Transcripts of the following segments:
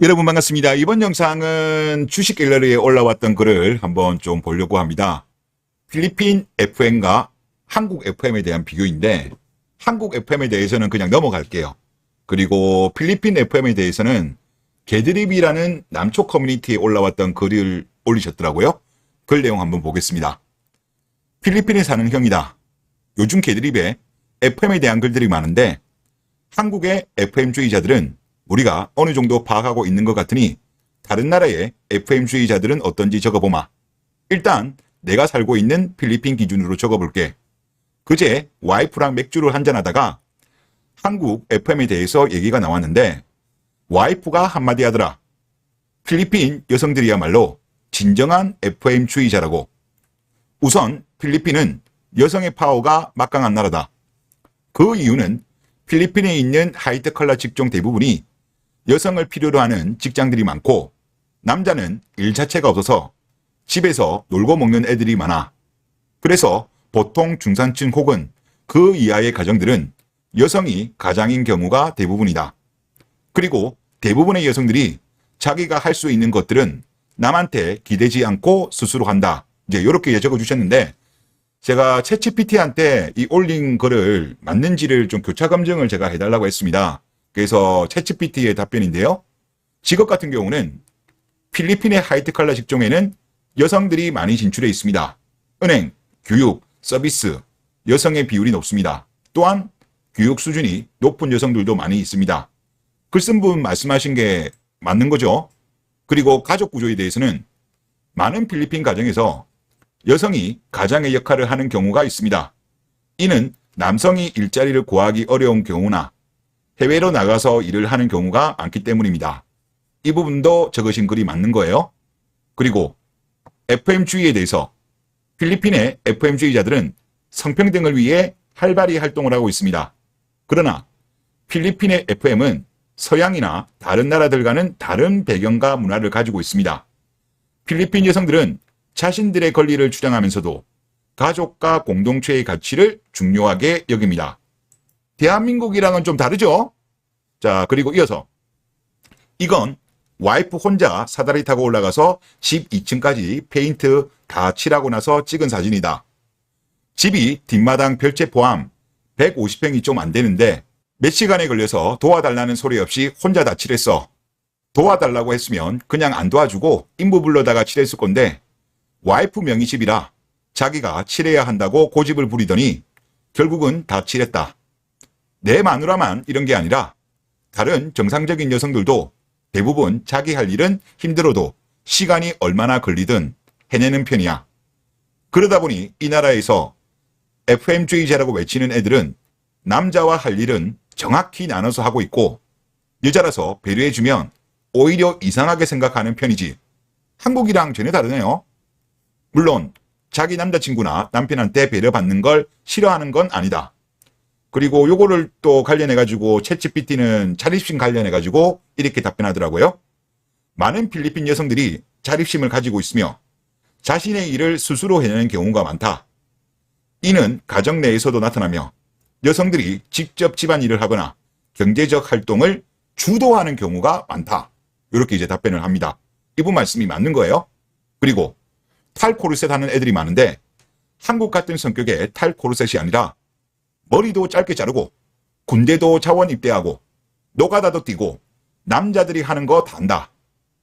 여러분 반갑습니다. 이번 영상은 주식 갤러리에 올라왔던 글을 한번 좀 보려고 합니다. 필리핀 FM과 한국 FM에 대한 비교인데 한국 FM에 대해서는 그냥 넘어갈게요. 그리고 필리핀 FM에 대해서는 개드립이라는 남초 커뮤니티에 올라왔던 글을 올리셨더라고요. 글 내용 한번 보겠습니다. 필리핀에 사는 형이다. 요즘 개드립에 FM에 대한 글들이 많은데 한국의 FM주의자들은 우리가 어느 정도 파악하고 있는 것 같으니 다른 나라의 FM주의자들은 어떤지 적어보마. 일단 내가 살고 있는 필리핀 기준으로 적어볼게. 그제 와이프랑 맥주를 한잔하다가 한국 FM에 대해서 얘기가 나왔는데 와이프가 한마디 하더라. 필리핀 여성들이야말로 진정한 FM주의자라고. 우선 필리핀은 여성의 파워가 막강한 나라다. 그 이유는 필리핀에 있는 하이트 컬러 직종 대부분이 여성을 필요로 하는 직장들이 많고 남자는 일 자체가 없어서 집에서 놀고 먹는 애들이 많아. 그래서 보통 중산층 혹은 그 이하의 가정들은 여성이 가장인 경우가 대부분이다. 그리고 대부분의 여성들이 자기가 할 수 있는 것들은 남한테 기대지 않고 스스로 한다. 이제 이렇게 적어주셨는데 제가 챗GPT한테 이 올린 글을 맞는지를 좀 교차 검증을 제가 해달라고 했습니다. 그래서 챗GPT의 답변인데요. 직업 같은 경우는 필리핀의 하이트 컬러 직종에는 여성들이 많이 진출해 있습니다. 은행, 교육, 서비스, 여성의 비율이 높습니다. 또한 교육 수준이 높은 여성들도 많이 있습니다. 글 쓴 분 말씀하신 게 맞는 거죠. 그리고 가족 구조에 대해서는 많은 필리핀 가정에서 여성이 가장의 역할을 하는 경우가 있습니다. 이는 남성이 일자리를 구하기 어려운 경우나 해외로 나가서 일을 하는 경우가 많기 때문입니다. 이 부분도 적으신 글이 맞는 거예요. 그리고 FM주의에 대해서 필리핀의 FM주의자들은 성평등을 위해 활발히 활동을 하고 있습니다. 그러나 필리핀의 FM은 서양이나 다른 나라들과는 다른 배경과 문화를 가지고 있습니다. 필리핀 여성들은 자신들의 권리를 주장하면서도 가족과 공동체의 가치를 중요하게 여깁니다. 대한민국이랑은 좀 다르죠? 자, 그리고 이어서 이건 와이프 혼자 사다리 타고 올라가서 집 2층까지 페인트 다 칠하고 나서 찍은 사진이다. 집이 뒷마당 별채 포함 150평이 좀 안 되는데 몇 시간에 걸려서 도와달라는 소리 없이 혼자 다 칠했어. 도와달라고 했으면 그냥 안 도와주고 인부 불러다가 칠했을 건데 와이프 명의 집이라 자기가 칠해야 한다고 고집을 부리더니 결국은 다 칠했다. 내 마누라만 이런 게 아니라 다른 정상적인 여성들도 대부분 자기 할 일은 힘들어도 시간이 얼마나 걸리든 해내는 편이야. 그러다 보니 이 나라에서 FM주의자라고 외치는 애들은 남자와 할 일은 정확히 나눠서 하고 있고 여자라서 배려해주면 오히려 이상하게 생각하는 편이지. 한국이랑 전혀 다르네요. 물론 자기 남자친구나 남편한테 배려받는 걸 싫어하는 건 아니다. 그리고 요거를 또 관련해가지고 챗GPT는 자립심 관련해가지고 이렇게 답변하더라고요. 많은 필리핀 여성들이 자립심을 가지고 있으며 자신의 일을 스스로 해내는 경우가 많다. 이는 가정 내에서도 나타나며 여성들이 직접 집안일을 하거나 경제적 활동을 주도하는 경우가 많다. 이렇게 이제 답변을 합니다. 이분 말씀이 맞는 거예요. 그리고 탈코르셋 하는 애들이 많은데 한국 같은 성격의 탈코르셋이 아니라 머리도 짧게 자르고 군대도 자원 입대하고 노가다도 뛰고 남자들이 하는 거 다 한다.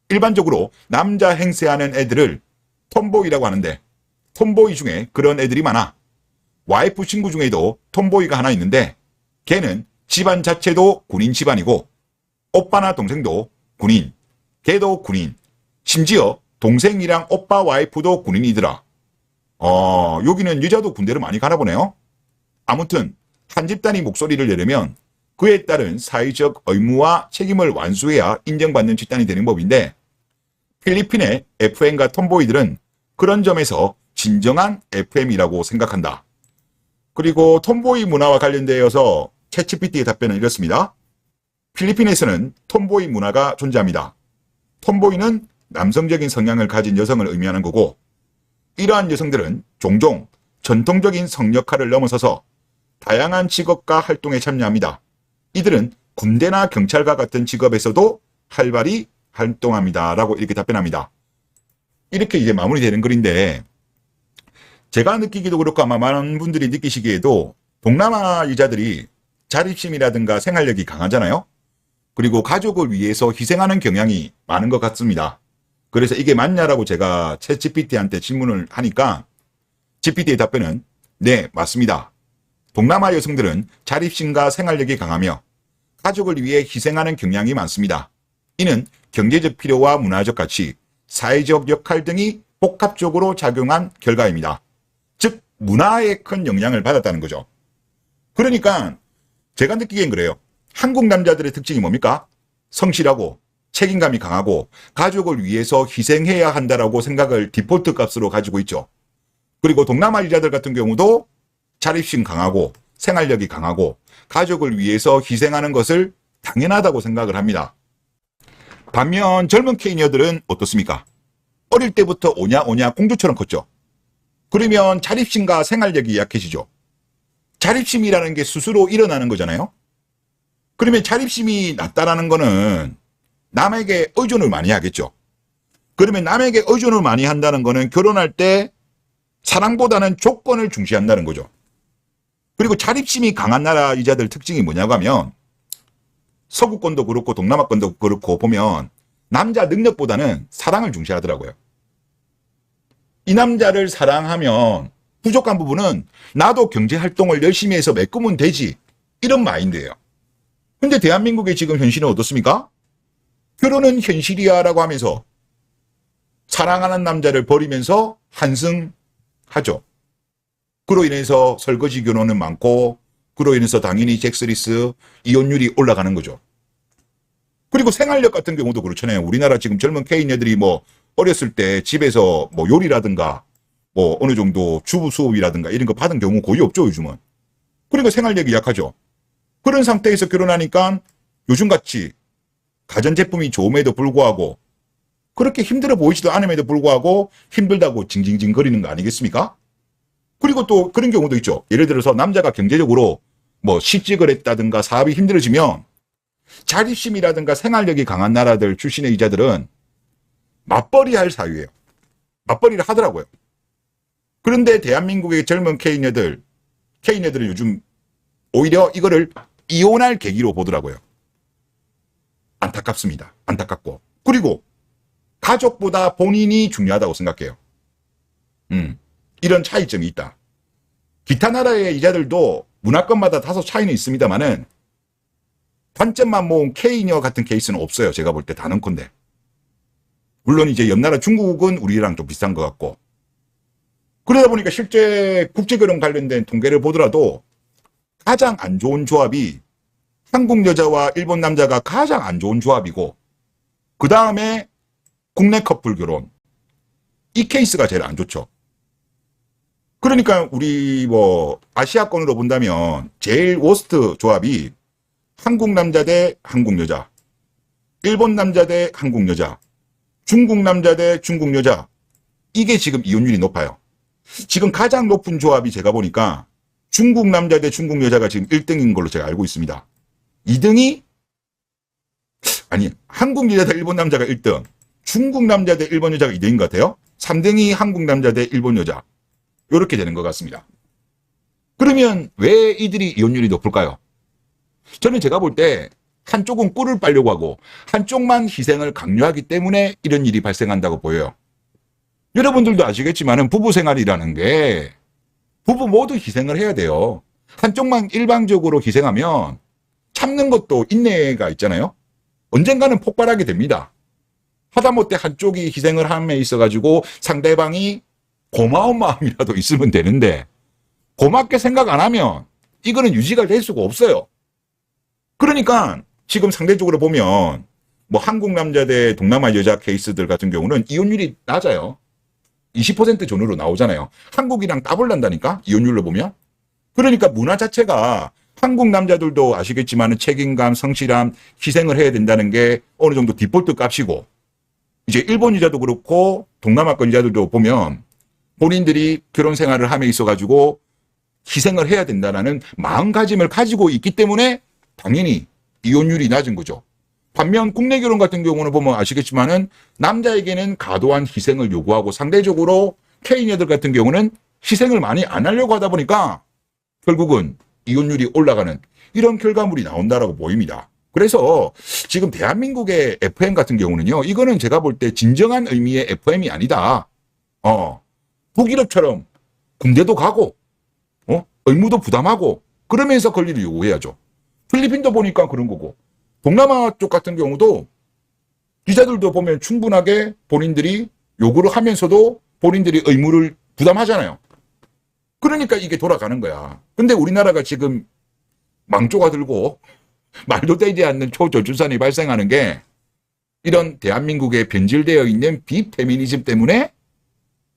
일반적으로 남자 행세하는 애들을 톰보이라고 하는데 톰보이 중에 그런 애들이 많아. 와이프 친구 중에도 톰보이가 하나 있는데 걔는 집안 자체도 군인 집안이고 오빠나 동생도 군인, 걔도 군인, 심지어 동생이랑 오빠 와이프도 군인이더라. 여기는 여자도 군대를 많이 가나 보네요. 아무튼 한 집단이 목소리를 내려면 그에 따른 사회적 의무와 책임을 완수해야 인정받는 집단이 되는 법인데 필리핀의 FM과 톰보이들은 그런 점에서 진정한 FM이라고 생각한다. 그리고 톰보이 문화와 관련되어서 챗GPT의 답변은 이렇습니다. 필리핀에서는 톰보이 문화가 존재합니다. 톰보이는 남성적인 성향을 가진 여성을 의미하는 거고 이러한 여성들은 종종 전통적인 성 역할을 넘어서서 다양한 직업과 활동에 참여합니다. 이들은 군대나 경찰과 같은 직업에서도 활발히 활동합니다라고 이렇게 답변합니다. 이렇게 이제 마무리되는 글인데, 제가 느끼기도 그렇고 아마 많은 분들이 느끼시기에도 동남아 여자들이 자립심이라든가 생활력이 강하잖아요. 그리고 가족을 위해서 희생하는 경향이 많은 것 같습니다. 그래서 이게 맞냐라고 제가 챗 GPT한테 질문을 하니까 GPT의 답변은 네, 맞습니다. 동남아 여성들은 자립심과 생활력이 강하며 가족을 위해 희생하는 경향이 많습니다. 이는 경제적 필요와 문화적 가치, 사회적 역할 등이 복합적으로 작용한 결과입니다. 즉 문화에 큰 영향을 받았다는 거죠. 그러니까 제가 느끼기엔 그래요. 한국 남자들의 특징이 뭡니까? 성실하고 책임감이 강하고 가족을 위해서 희생해야 한다라고 생각을 디폴트 값으로 가지고 있죠. 그리고 동남아 여자들 같은 경우도 자립심 강하고 생활력이 강하고 가족을 위해서 희생하는 것을 당연하다고 생각을 합니다. 반면 젊은 케이녀들은 어떻습니까? 어릴 때부터 오냐 공주처럼 컸죠. 그러면 자립심과 생활력이 약해지죠. 자립심이라는 게 스스로 일어나는 거잖아요. 그러면 자립심이 낮다라는 거는 남에게 의존을 많이 하겠죠. 그러면 남에게 의존을 많이 한다는 거는 결혼할 때 사랑보다는 조건을 중시한다는 거죠. 그리고 자립심이 강한 나라 여자들 특징이 뭐냐고 하면 서구권도 그렇고 동남아권도 그렇고 보면 남자 능력보다는 사랑을 중시하더라고요. 이 남자를 사랑하면 부족한 부분은 나도 경제활동을 열심히 해서 메꾸면 되지, 이런 마인드예요. 근데 대한민국의 지금 현실은 어떻습니까? 결혼은 현실이야 라고 하면서 사랑하는 남자를 버리면서 한승하죠. 그로 인해서 설거지 결혼은 많고 그로 인해서 당연히 잭스리스 이혼율이 올라가는 거죠. 그리고 생활력 같은 경우도 그렇잖아요. 우리나라 지금 젊은 케이녀들이 뭐 어렸을 때 집에서 뭐 요리라든가 뭐 어느 정도 주부 수업이라든가 이런 거 받은 경우 거의 없죠, 요즘은. 그러니까 생활력이 약하죠. 그런 상태에서 결혼하니까 요즘같이 가전제품이 좋음에도 불구하고 그렇게 힘들어 보이지도 않음에도 불구하고 힘들다고 징징징 거리는 거 아니겠습니까? 그리고 또 그런 경우도 있죠. 예를 들어서 남자가 경제적으로 뭐 실직을 했다든가 사업이 힘들어지면 자립심이라든가 생활력이 강한 나라들 출신의 이자들은 맞벌이 할 사유예요. 맞벌이를 하더라고요. 그런데 대한민국의 젊은 케이녀들은 요즘 오히려 이거를 이혼할 계기로 보더라고요. 안타깝습니다. 안타깝고. 그리고 가족보다 본인이 중요하다고 생각해요. 이런 차이점이 있다. 기타 나라의 이자들도 문화권마다 다소 차이는 있습니다만은 단점만 모은 K녀 같은 케이스는 없어요. 제가 볼 때 단언컨대. 물론 이제 옆나라 중국은 우리랑 좀 비슷한 것 같고. 그러다 보니까 실제 국제결혼 관련된 통계를 보더라도 가장 안 좋은 조합이 한국 여자와 일본 남자가 가장 안 좋은 조합이고 그 다음에 국내 커플 결혼. 이 케이스가 제일 안 좋죠. 그러니까 우리 뭐 아시아권으로 본다면 제일 워스트 조합이 한국 남자 대 한국 여자, 일본 남자 대 한국 여자, 중국 남자 대 중국 여자. 이게 지금 이혼율이 높아요. 지금 가장 높은 조합이 제가 보니까 중국 남자 대 중국 여자가 지금 1등인 걸로 제가 알고 있습니다. 2등이 한국 여자 대 일본 남자가 1등, 중국 남자 대 일본 여자가 2등인 것 같아요. 3등이 한국 남자 대 일본 여자. 이렇게 되는 것 같습니다. 그러면 왜 이들이 이혼율이 높을까요? 저는 제가 볼 때 한쪽은 꿀을 빨려고 하고 한쪽만 희생을 강요하기 때문에 이런 일이 발생한다고 보여요. 여러분들도 아시겠지만 부부 생활이라는 게 부부 모두 희생을 해야 돼요. 한쪽만 일방적으로 희생하면 참는 것도 인내가 있잖아요. 언젠가는 폭발하게 됩니다. 하다못해 한쪽이 희생을 함에 있어가지고 상대방이 고마운 마음이라도 있으면 되는데 고맙게 생각 안 하면 이거는 유지가 될 수가 없어요. 그러니까 지금 상대적으로 보면 뭐 한국 남자 대 동남아 여자 케이스들 같은 경우는 이혼율이 낮아요. 20% 전후로 나오잖아요. 한국이랑 따블 난다니까 이혼율로 보면. 그러니까 문화 자체가 한국 남자들도 아시겠지만 책임감, 성실함, 희생을 해야 된다는 게 어느 정도 디폴트 값이고 이제 일본 여자도 그렇고 동남아권 여자들도 보면 본인들이 결혼 생활을 함에 있어가지고 희생을 해야 된다는 마음가짐을 가지고 있기 때문에 당연히 이혼율이 낮은 거죠. 반면 국내 결혼 같은 경우는 보면 아시겠지만은 남자에게는 과도한 희생을 요구하고 상대적으로 K녀들 같은 경우는 희생을 많이 안 하려고 하다 보니까 결국은 이혼율이 올라가는 이런 결과물이 나온다라고 보입니다. 그래서 지금 대한민국의 FM 같은 경우는요, 이거는 제가 볼 때 진정한 의미의 FM이 아니다. 북유럽처럼 군대도 가고, 의무도 부담하고, 그러면서 권리를 요구해야죠. 필리핀도 보니까 그런 거고, 동남아 쪽 같은 경우도 기자들도 보면 충분하게 본인들이 요구를 하면서도 본인들이 의무를 부담하잖아요. 그러니까 이게 돌아가는 거야. 근데 우리나라가 지금 망조가 들고 말도 되지 않는 초저출산이 발생하는 게 이런 대한민국에 변질되어 있는 비페미니즘 때문에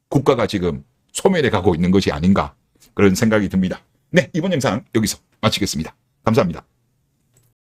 국가가 지금 소멸해 가고 있는 것이 아닌가 그런 생각이 듭니다. 네, 이번 영상 여기서 마치겠습니다. 감사합니다.